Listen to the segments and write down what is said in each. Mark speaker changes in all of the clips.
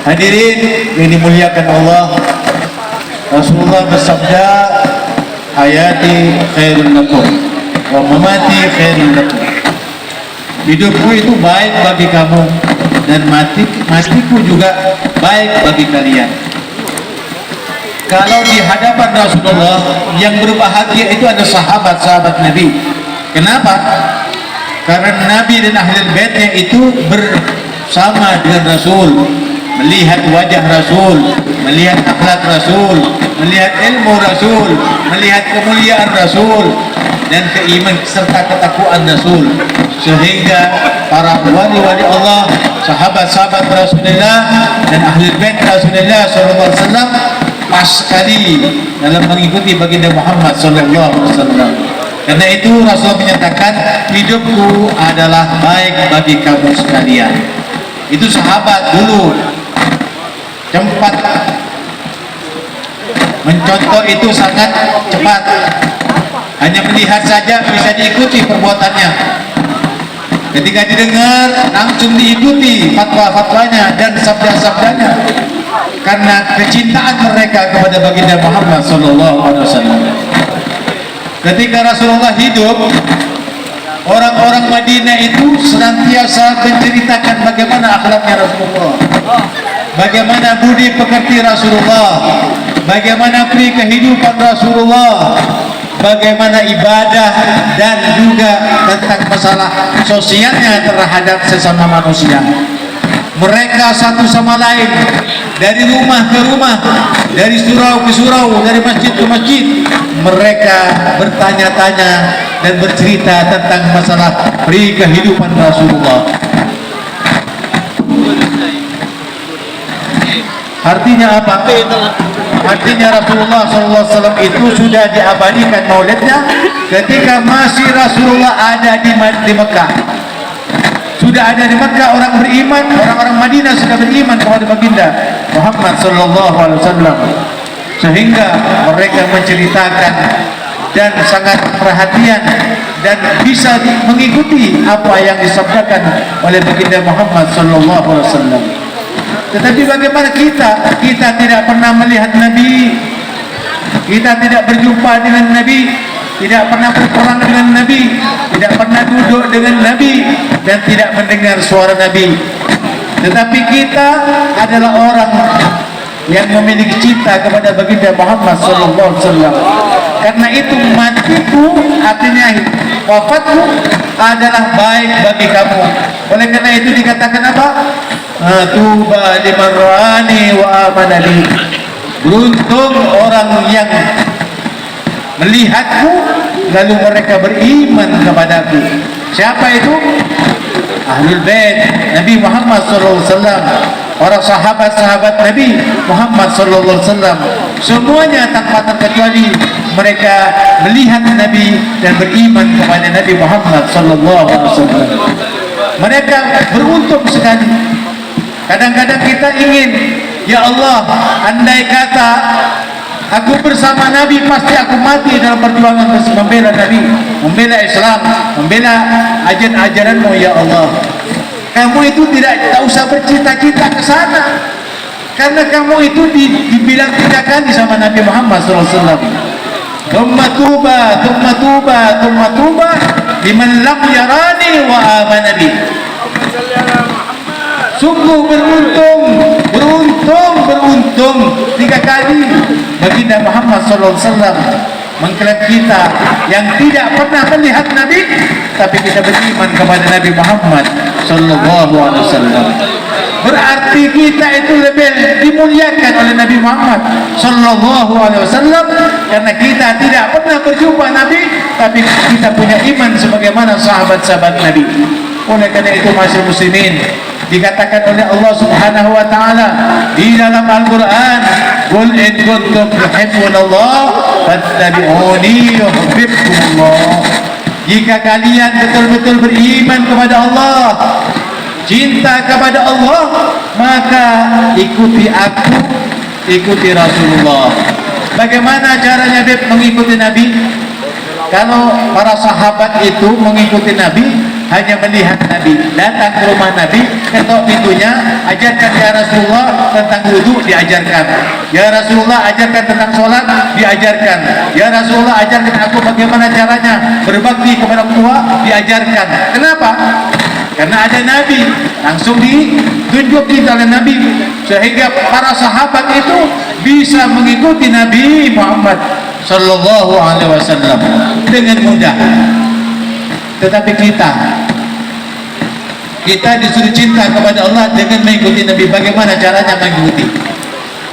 Speaker 1: Hadirin yang dimuliakan Allah, Rasulullah bersabda, hayati khairun lakum wa mamati khairun lakum. Hidupku itu baik bagi kamu dan matiku juga baik bagi kalian. Kalau di hadapan Rasulullah yang berbahagia itu ada sahabat-sahabat Nabi. Kenapa? Karena Nabi dan ahli baitnya itu bersama dengan Rasul, melihat wajah Rasul, melihat akhlak Rasul, melihat ilmu Rasul, melihat kemuliaan Rasul dan keiman serta ketakwaan Rasul, sehingga para wali-wali Allah, sahabat-sahabat Rasulullah dan ahli bait Rasulullah sallallahu alaihi wasallam pas sekali dalam mengikuti baginda Muhammad sallallahu alaihi wasallam. Karena itu Rasul menyatakan, hidupku adalah baik bagi kamu sekalian. Itu sahabat dulu cepat mencontoh, itu sangat cepat, hanya melihat saja bisa diikuti perbuatannya. Ketika didengar langsung diikuti fatwa-fatwanya dan sabda-sabdanya, karena kecintaan mereka kepada baginda Muhammad SAW. Ketika Rasulullah hidup, orang-orang Madinah itu senantiasa menceritakan bagaimana akhlaknya Rasulullah, bagaimana budi pekerti Rasulullah, bagaimana pri kehidupan Rasulullah, bagaimana ibadah dan juga tentang masalah sosialnya terhadap sesama manusia. Mereka satu sama lain, dari rumah ke rumah, dari surau ke surau, dari masjid ke masjid, mereka bertanya-tanya dan bercerita tentang masalah pri kehidupan Rasulullah. Artinya apa? Artinya Rasulullah SAW itu sudah diabadikan maulidnya ketika masih Rasulullah ada di Mekah. Sudah ada di Mekah orang beriman, orang-orang Madinah sudah beriman kepada baginda Muhammad SAW, sehingga mereka menceritakan dan sangat perhatian dan bisa mengikuti apa yang disabdakan oleh baginda Muhammad SAW. Tetapi bagaimana kita? Kita tidak pernah melihat Nabi, kita tidak berjumpa dengan Nabi, tidak pernah berperang dengan Nabi, tidak pernah duduk dengan Nabi, dan tidak mendengar suara Nabi. Tetapi kita adalah orang yang memiliki cinta kepada baginda Muhammad SAW. Karena itu matiku, artinya wafatku adalah baik bagi kamu. Oleh karena itu dikatakan apa? Tuba liman ra'ani wa amana bi. Beruntung orang yang melihatku lalu mereka beriman kepadaku. Siapa itu? Ahlul bait Nabi Muhammad SAW, orang sahabat-sahabat Nabi Muhammad SAW, semuanya tanpa terkecuali mereka melihat Nabi dan beriman kepada Nabi Muhammad SAW. Mereka beruntung sekali. Kadang-kadang kita ingin, ya Allah, andai kata aku bersama Nabi, pasti aku mati dalam perjuangan membela Nabi, membela Islam, membela ajaran-ajaranmu, ya Allah. Kamu itu tidak usah bercita-cita ke sana, karena kamu itu dibilang 3 kali sama Nabi Muhammad SAW. Thumma tuba, thumma tuba, thumma tuba liman lam yarani wa amana bi. Sungguh beruntung, beruntung, beruntung 3 kali baginda Muhammad SAW mengklaim kita yang tidak pernah melihat Nabi, tapi kita beriman kepada Nabi Muhammad SAW. Berarti kita itu lebih dimuliakan oleh Nabi Muhammad SAW, karena kita tidak pernah berjumpa Nabi, tapi kita punya iman sebagaimana sahabat-sahabat Nabi. Oleh karena itu masyarakat muslimin, dikatakan oleh Allah Subhanahu wa taala di dalam Al-Qur'an, "Qul in kuntum tuhibbunallah fattabi'uni yuhibbukumullah." Jika kalian betul-betul beriman kepada Allah, cinta kepada Allah, maka ikuti aku, ikuti Rasulullah. Bagaimana caranya mengikuti Nabi? Kalau para sahabat itu mengikuti Nabi, hanya melihat Nabi, datang ke rumah Nabi, ketok pintunya, ajarkan ya Rasulullah tentang wudu, diajarkan. Ya Rasulullah ajarkan tentang sholat, diajarkan. Ya Rasulullah ajarkan aku bagaimana caranya berbakti kepada orang tua, diajarkan. Kenapa? Karena ada Nabi, langsung ditunjuk kita oleh Nabi, sehingga para sahabat itu bisa mengikuti Nabi Muhammad Sallallahu Alaihi Wasallam dengan mudah. Tetapi kita disuruh cinta kepada Allah dengan mengikuti Nabi. Bagaimana caranya mengikuti?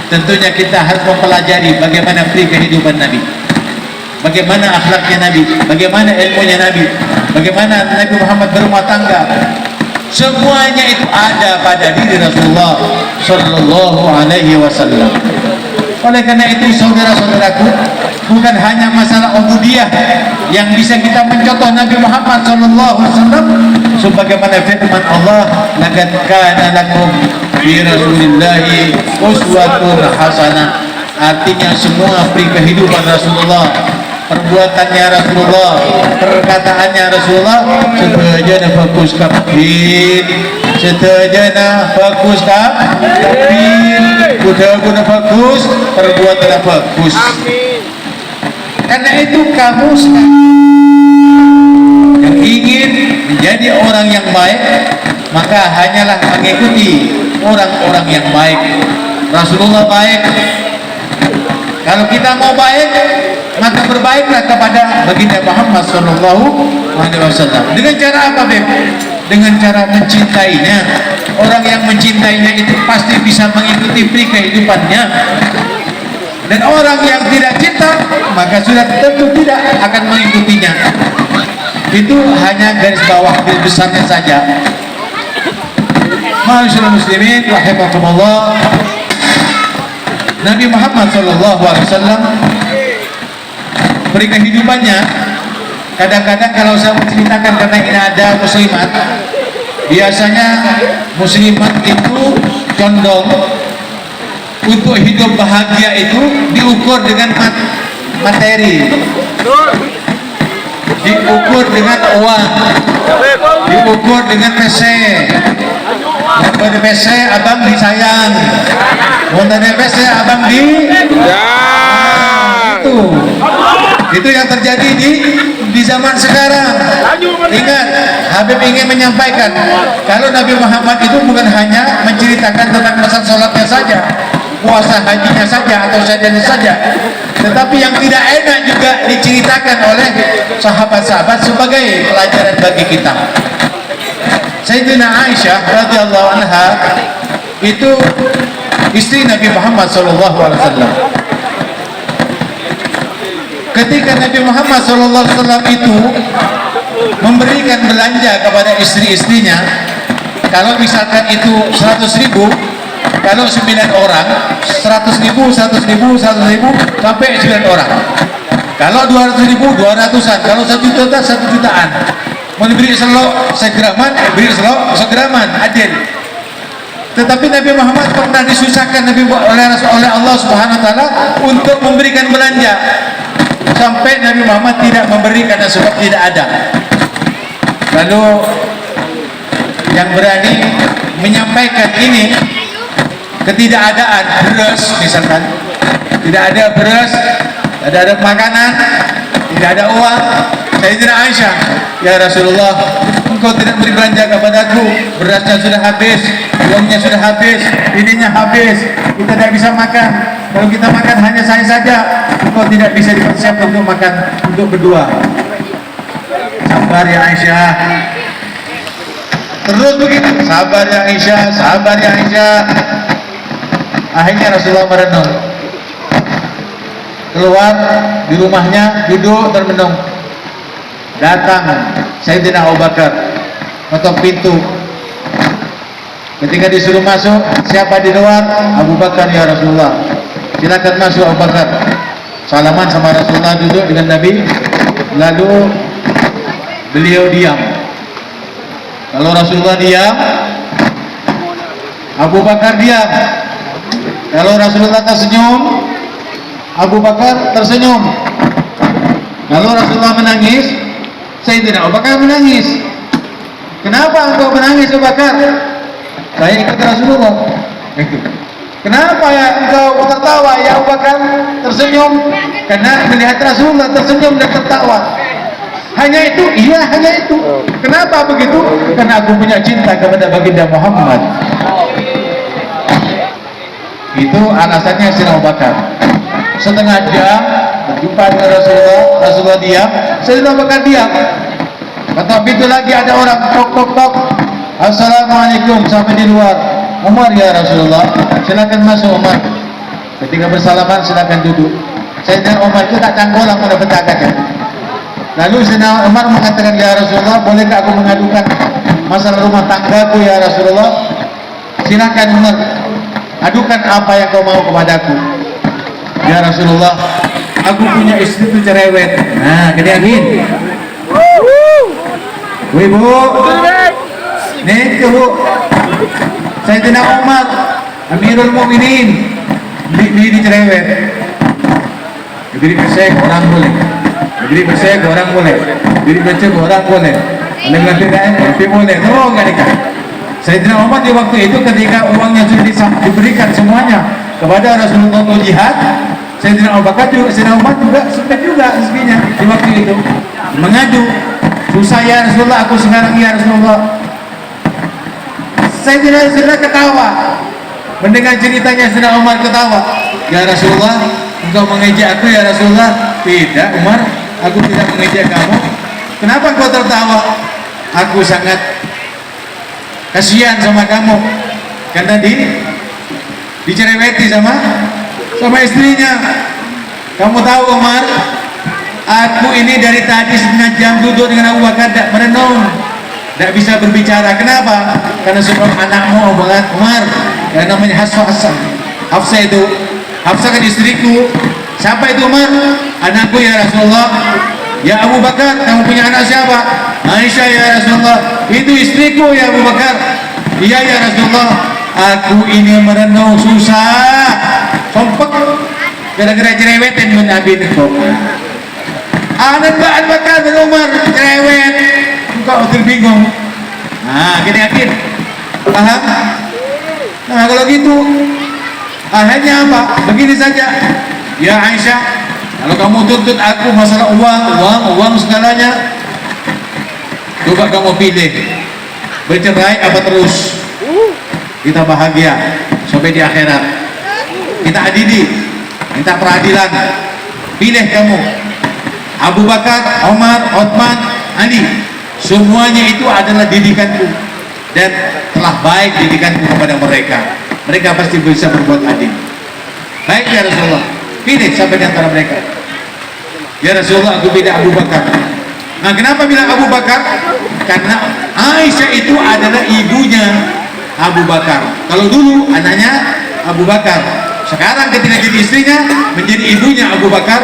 Speaker 1: Tentunya kita harus mempelajari bagaimana pri kehidupan Nabi, bagaimana akhlaknya Nabi, bagaimana ilmunya Nabi, bagaimana Nabi Muhammad berumah tangga. Semuanya itu ada pada diri Rasulullah Sallallahu Alaihi Wasallam. Oleh karena itu saudara-saudaraku, bukan hanya masalah ubudiyah yang bisa kita mencontoh Nabi Muhammad Sallallahu Alaihi Wasallam, sebagaimana firman Allah, laqad kana lakum fi Rasulillahi uswatun hasanah. Artinya semua pri kehidupan Rasulullah, perbuatannya Rasulullah, perkataannya Rasulullah, setajana fokus kapin, setajana fokus kapin, guna fokus, perbuatan fokus. Karena itu kamu yang ingin menjadi orang yang baik, maka hanyalah mengikuti orang-orang yang baik. Rasulullah baik. Kalau kita mau baik, maka berbaiklah kepada baginda Muhammad Sallallahu Alaihi Wasallam. Dengan cara apa, Beb? Dengan cara mencintainya. Orang yang mencintainya itu pasti bisa mengikuti pri kehidupannya. Dan orang yang tidak cinta, maka sudah tentu tidak akan mengikutinya. Itu hanya garis bawah, garis besarnya saja. Ma'asyiral muslimin rahimakumullah. Nabi Muhammad Sallallahu Alaihi Wasallam beri kehidupannya. Kadang-kadang kalau saya menceritakan, karena ini ada muslimat, biasanya muslimat itu condong untuk hidup bahagia itu diukur dengan materi, diukur dengan uang, diukur dengan PC. Pada PC abang disayang, pada PC abang itu yang terjadi di zaman sekarang. Ingat, Habib ingin menyampaikan kalau Nabi Muhammad itu bukan hanya menceritakan tentang masa sholatnya saja, puasa hajinya saja atau sajanya saja, tetapi yang tidak enak juga diceritakan oleh sahabat-sahabat sebagai pelajaran bagi kita. Sayyidina Aisyah radhiyallahu anha itu istri Nabi Muhammad sallallahu alaihi wasallam. Ketika Nabi Muhammad sallallahu alaihi wasallam itu memberikan belanja kepada istri-istrinya, kalau misalkan itu 100.000, kalau 9 orang 100.000 sampai 9 orang. Kalau 200.000 200-an, kalau 1 juta 1 jutaan. Memberi selok segeraman, beri selok segeraman, adil. Tetapi Nabi Muhammad pernah disusahkan oleh Allah Subhanahu Wa Taala untuk memberikan belanja, sampai Nabi Muhammad tidak memberi karena sebab tidak ada. Lalu yang berani menyampaikan ini ketidakadaan beras, misalkan tidak ada beras, tidak ada makanan, tidak ada uang. Sayyidina Aisyah, ya Rasulullah, engkau tidak beri belanja kepadaku, berasnya sudah habis, uangnya sudah habis, ininya habis, kita tidak bisa makan. Kalau kita makan hanya saya saja, engkau tidak bisa dipersiapkan untuk makan untuk berdua. Sabar ya Aisyah. Terus begitu, sabar ya Aisyah, sabar ya Aisyah. Akhirnya Rasulullah merenung, keluar di rumahnya, duduk termenung. Datang Sayyidina Abu Bakar, ketok pintu. Ketika disuruh masuk, siapa di luar? Abu Bakar, ya Rasulullah. Silakan masuk Abu Bakar. Salaman sama Rasulullah, duduk dengan Nabi. Lalu beliau diam. Kalau Rasulullah diam, Abu Bakar diam. Kalau Rasulullah tersenyum, Abu Bakar tersenyum. Kalau Rasulullah menangis, Sayyidina Abu Bakar menangis. Kenapa engkau menangis Abu Bakar? Saya ikut Rasulullah. Itu. Kenapa ya engkau tertawa ya Abu Bakar? Tersenyum karena melihat Rasulullah tersenyum dan tertawa. Hanya itu? Iya, hanya itu. Kenapa begitu? Karena aku punya cinta kepada baginda Muhammad. Itu alasannya Sayyidina Abu Bakar. Setengah jam berjumpa dengan Rasulullah, Rasulullah diam, Sayyidina Abu Bakar diam. Kata pintu lagi ada orang tok tok tok. Assalamualaikum, sampai di luar. Umar ya Rasulullah, silakan masuk Umar. Ketika bersalaman silakan duduk. Sayyidina Umar itu tak canggolang pada petakan. Lalu Sayyidina Umar mengatakan, ya Rasulullah, bolehkah aku mengadukan masalah rumah tanggaku ya Rasulullah? Silakan Umar, adukan apa yang kau mau kepadaku. Ya Rasulullah, aku punya istri itu cerewet. Nah, kemudian Bu, nih Bu, Sayyidina Umar, Amirul Mukminin, ini cerewet. Diberi bersih orang boleh, diberi bersih orang boleh, diberi bersih orang boleh. Anda nanti boleh, no nggak nikah. Sayyidina Umar di waktu itu ketika uangnya sudah diberikan semuanya kepada Rasulullah untuk jihad, Sayyidina Abu Bakar juga, Sayyidina Umar juga sempat juga rezekinya di waktu itu mengadu, susah ya Rasulullah, aku sekarang ya Rasulullah. Sayyidina ketawa mendengar ceritanya. Sayyidina Umar ketawa, ya Rasulullah, engkau mengejek aku ya Rasulullah. Tidak Umar, aku tidak mengejek kamu. Kenapa kau tertawa? Aku sangat kasihan sama kamu karena dicereweti sama istrinya. Kamu tahu Umar, aku ini dari tadi setengah jam duduk dengan Abu Bakar tidak merenung, tidak bisa berbicara. Kenapa? Karena sebelum anakmu Umar yang namanya Hafsah itu, Hafsah kan istriku. Siapa itu Umar? Anakku ya Rasulullah. Ya Abu Bakar, kamu punya anak siapa? Aisyah ya Rasulullah. Itu istriku ya Abu Bakar. Iya ya Rasulullah, aku ini merenung susah, sompek gara-gara cerewetin mun Nabi itu. Anak Abu Bakar bin Umar cerewet, engkau bingung. Nah, gini yakin, paham? Nah kalau gitu, akhirnya apa? Begini saja. Ya Aisyah, kalau kamu tuntut aku masalah uang segalanya, coba kamu pilih, bercerai apa terus kita bahagia sampai di akhirat, kita adili, minta peradilan. Pilih kamu, Abu Bakar, Umar, Utsman, Ali, semuanya itu adalah didikanku dan telah baik didikanku kepada mereka. Mereka pasti bisa berbuat adil. Baik ya Rasulullah, pilih siapa di antara mereka. Ya Rasulullah, aku pilih Abu Bakar. Nah, kenapa bilang Abu Bakar? Karena Aisyah itu adalah ibunya Abu Bakar. Kalau dulu anaknya Abu Bakar, sekarang ketika jadi istrinya menjadi ibunya Abu Bakar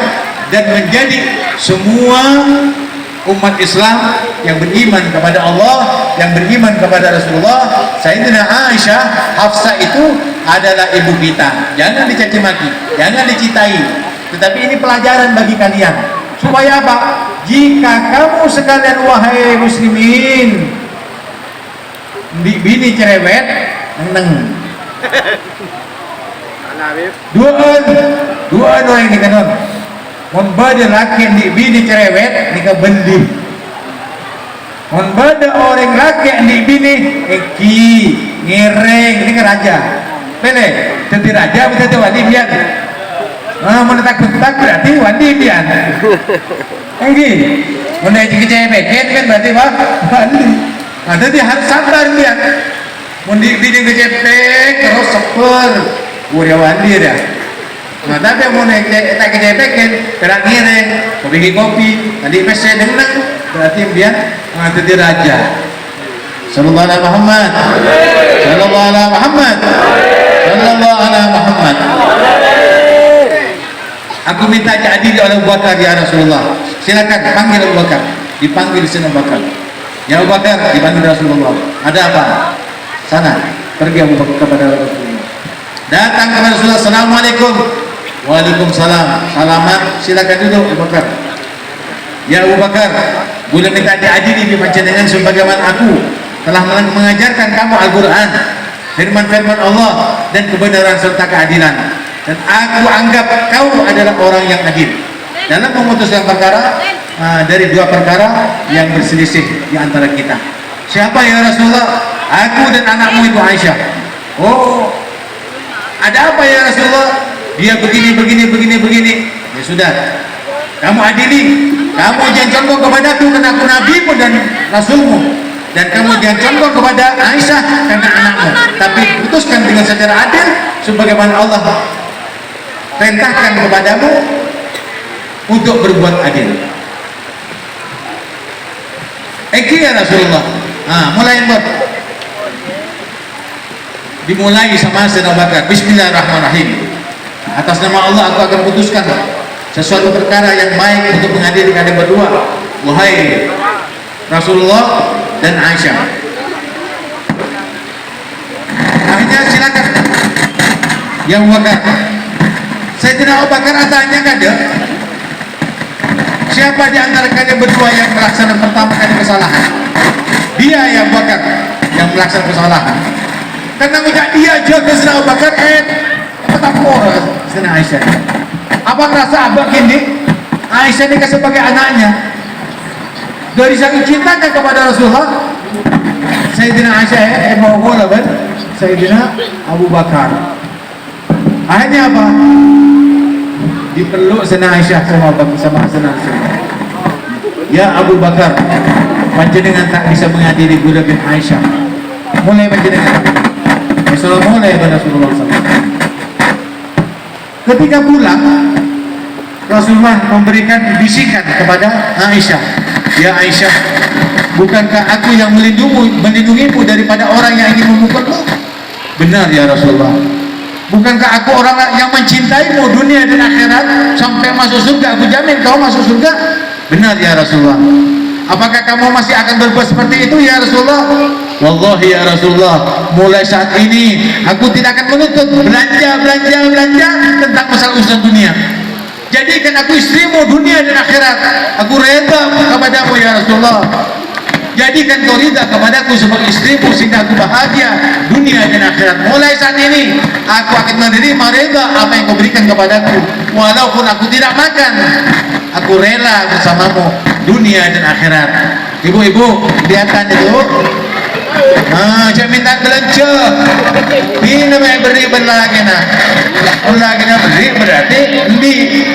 Speaker 1: dan menjadi semua umat Islam yang beriman kepada Allah, yang beriman kepada Rasulullah. Sayyidina Aisyah, Hafsah itu adalah ibu kita. Jangan dicaci maki, jangan dicitai. Tetapi ini pelajaran bagi kalian. Supaya apa? Jika kamu sekalian wahai muslimin bini cerewet, neng dua orang ini kanon membada laki di bini cerewet nikah bendi, membada orang laki di bini eki ngereng ini raja pele jadi raja bisa jadi wali biar mau takut berarti wali biar ini mau kecepekin kan berarti wali. Nah jadi harus sabar biar mau bini kecepek terus seper udah wali dah. Nah tapi mau tak kejepekin gerak ngiring mau bikin kopi tadi pesen dengar berarti dia menjadi raja. Sallallahu alaihi Muhammad, sallallahu alaihi Muhammad, sallallahu alaihi Muhammad. Aku minta diadili oleh Abu Bakar ya Rasulullah. Silakan panggil Abu Bakar. Dipanggil Sayyidina Abu Bakar. Ya Abu Bakar, dipanggil Rasulullah. Ada apa? Sana pergi Abu Bakar kepada Rasulullah. Datang kepada Rasulullah. Assalamualaikum. Waalaikumsalam. Salaman. Silakan duduk Abu Bakar. Ya Abu Bakar, boleh minta diadili di panjenengan sebagaimana aku telah mengajarkan kamu Al-Quran, firman-firman Allah dan kebenaran serta keadilan, dan aku anggap kau adalah orang yang adil dalam memutuskan perkara dari dua perkara yang berselisih di antara kita. Siapa ya Rasulullah? Aku dan anakmu itu Aisyah. Oh, ada apa ya Rasulullah? Dia begini. Ya sudah, kamu adili, kamu jangan contoh kepadaku karena aku nabimu dan rasulmu, dan kamu jangan contoh kepada Aisyah karena anakmu, tapi putuskan dengan secara adil sebagaimana Allah perintahkan kepadamu untuk berbuat adil. Ya Rasulullah. Mulai dimulai sama Sayyidina Abu Bakar. Bismillahirrahmanirrahim. Atas nama Allah aku akan putuskan sesuatu perkara yang baik untuk mengadili kalian berdua, wahai Rasulullah dan Aisyah. Akhirnya silakan yang Abu Bakar. Sayyidina Abu Bakar tanya kada, siapa di antara kalian berdua yang melaksanakan pertama kali kesalahan? Dia ya Abu Bakar yang melaksanakan kesalahan. Karena enggak dia jaga Sayyidina Abu Bakar, Sayyidina Aisyah. Apa ngerasa abang ini? Aisyah ini sebagai anaknya. Dari saking cintanya kepada Rasulullah, Sayyidina Aisyah mau lawan Sayyidina Abu Bakar. Akhirnya apa? Dipeluk Sayyidina Aisyah sama Sayyidina Aisyah. Ya Abu Bakar, panjenengan tak bisa mengadili Buddha bin Aisyah. Mulai panjenengan. Rasulullah mulai pada Rasulullah SAW. Ketika pulang, Rasulullah memberikan bisikan kepada Aisyah. Ya Aisyah, bukankah aku yang melindungimu daripada orang yang ingin memukulmu? Benar ya Rasulullah. Bukankah aku orang yang mencintaimu dunia dan akhirat sampai masuk surga? Aku jamin kau masuk surga. Benar ya Rasulullah. Apakah kamu masih akan berbuat seperti itu ya Rasulullah? Wallahi ya Rasulullah, mulai saat ini aku tidak akan menuntut belanja tentang masalah urusan dunia. Jadikan aku istrimu dunia dan akhirat. Aku reda kepadamu ya Rasulullah. Jadikan kau rida kepadaku sebagai istrimu sehingga aku bahagia dunia dan akhirat. Mulai saat ini aku akan menerima reda apa yang kau berikan kepadaku, walaupun aku tidak makan. Aku rela bersamamu dunia dan akhirat. Ibu-ibu lihatkan itu. Jaminan belanja ini namanya beri berlagi beri berarti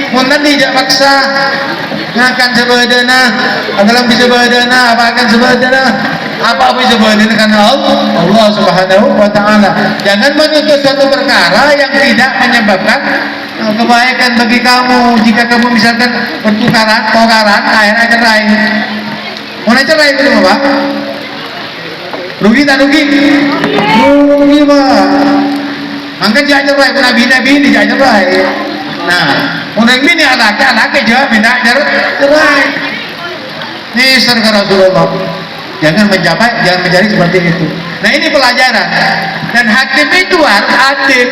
Speaker 1: mau nanti tidak paksa akan sebadana dalam bisa badana apa akan sebadana apa bisa badana karena Allah Subhanahu wa ta'ala. Jangan menuntut suatu perkara yang tidak menyebabkan kebaikan bagi kamu. Jika kamu misalkan tukaran akhirnya cerai, mau cerai itu Pak, rugi tak rugi? Rugi Pak. Maka dia cerai pun nabi ini dia cerai. Nah, orang ini anak-anak jawab minta cerai. Ini serga Rasulullah. Jangan mencari seperti itu. Nah ini pelajaran. Dan hakim itu harus adil.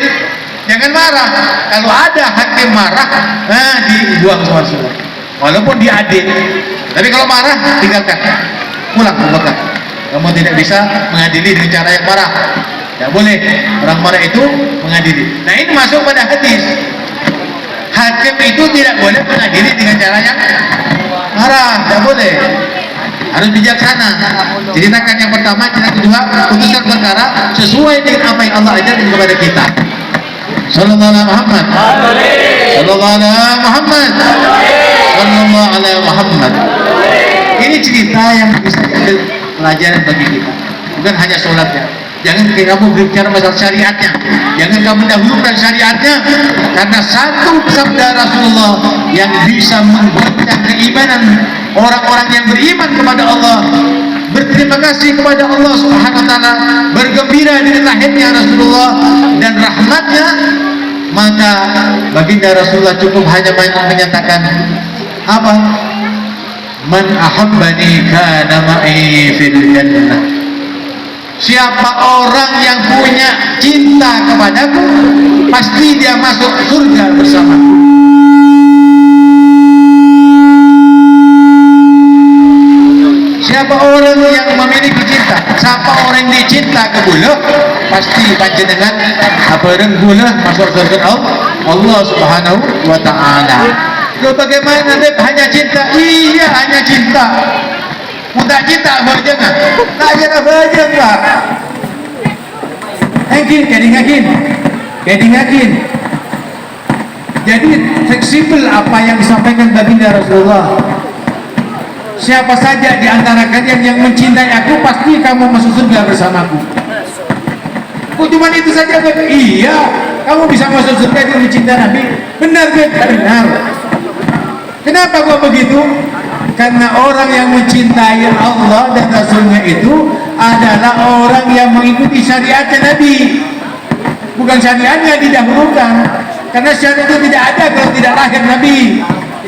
Speaker 1: Jangan marah. Kalau ada hakim marah, dibuang sama Rasulullah. Walaupun dia adil. Tapi kalau marah, tinggalkan. Pulang ke belakang. Kamu tidak bisa mengadili dengan cara yang marah. Tidak boleh. Orang marah itu mengadili. Nah ini masuk pada hadis. Hakim itu tidak boleh mengadili dengan cara yang marah. Tidak boleh. Harus bijaksana. Ceritakan yang pertama, cerita kedua, putuskan perkara sesuai dengan apa yang Allah ajarkan kepada kita. Sallallahu alaihi Muhammad. Sallallahu alaihi Muhammad. Sallallahu alaihi Muhammad. Ini cerita yang bisa diambil pelajaran bagi kita. Bukan hanya sholatnya. Jangan kamu berbicara masalah syariatnya. Jangan kamu dahulukan syariatnya, karena satu sabda Rasulullah yang bisa menggoncang keimanan orang-orang yang beriman kepada Allah, berterima kasih kepada Allah Subhanahu wa ta'ala, bergembira dengan lahirnya Rasulullah dan rahmatnya. Maka baginda Rasulullah cukup hanya menyatakan apa? Man ahabbani kana ma'i fil jannah. Siapa orang yang punya cinta kepadaku, pasti dia masuk surga bersamaku. Siapa orang yang memiliki cinta, siapa orang dicinta ke buluh pasti panjenengan apa renggula masuk surga Allah Subhanahu wa taala. Lo bagaimana Beb hanya cinta? Iya hanya cinta. Mudah cinta apa jangan? Tak ada apa jangan. Yakin. Jadi fleksibel apa yang disampaikan baginda Rasulullah. Siapa saja di antara kalian yang mencintai aku pasti kamu masuk surga bersamaku. Kok cuma itu saja Beb? Iya, kamu bisa masuk surga dengan mencintai Nabi. Benar Beb? Benar. Kenapa kok begitu? Karena orang yang mencintai Allah dan Rasulnya itu adalah orang yang mengikuti syariatnya Nabi, bukan syariatnya didahulukan. Karena syariat itu tidak ada kalau tidak lahir Nabi.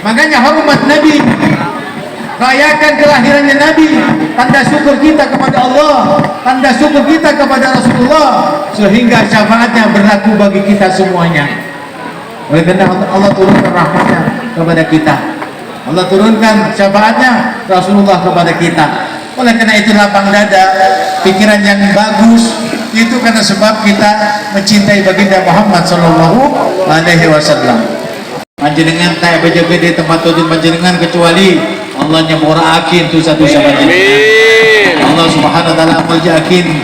Speaker 1: Makanya hormat Nabi, rayakan kelahirannya Nabi, tanda syukur kita kepada Allah, tanda syukur kita kepada Rasulullah, sehingga syafaatnya berlaku bagi kita semuanya. Oleh karena Allah turunkan rahmatnya kepada kita, Allah turunkan syafaatnya Rasulullah kepada kita. Oleh karena itu lapang dada, pikiran yang bagus itu karena sebab kita mencintai baginda Muhammad sallallahu alaihi wasallam. Panjenengan tak berjaga di tempat tujuan panjenengan kecuali Allah nyamuraakin dosa-dosa panjenengan. Allah Subhanahu wa taala muljakin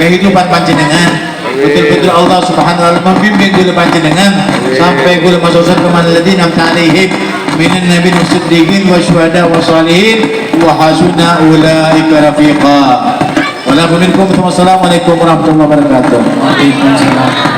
Speaker 1: kehidupan panjenengan. Betul-betul Allah Subhanahu wa taala membimbing gula panjenengan sampai gula masuk surga man ladina ta'alaihim minan nabiyyin wasiddiqin wasyuhada wassalihin wa hasuna ulaika rafiqa. Wassalamualaikum warahmatullahi wabarakatuh. Waalaikumsalam.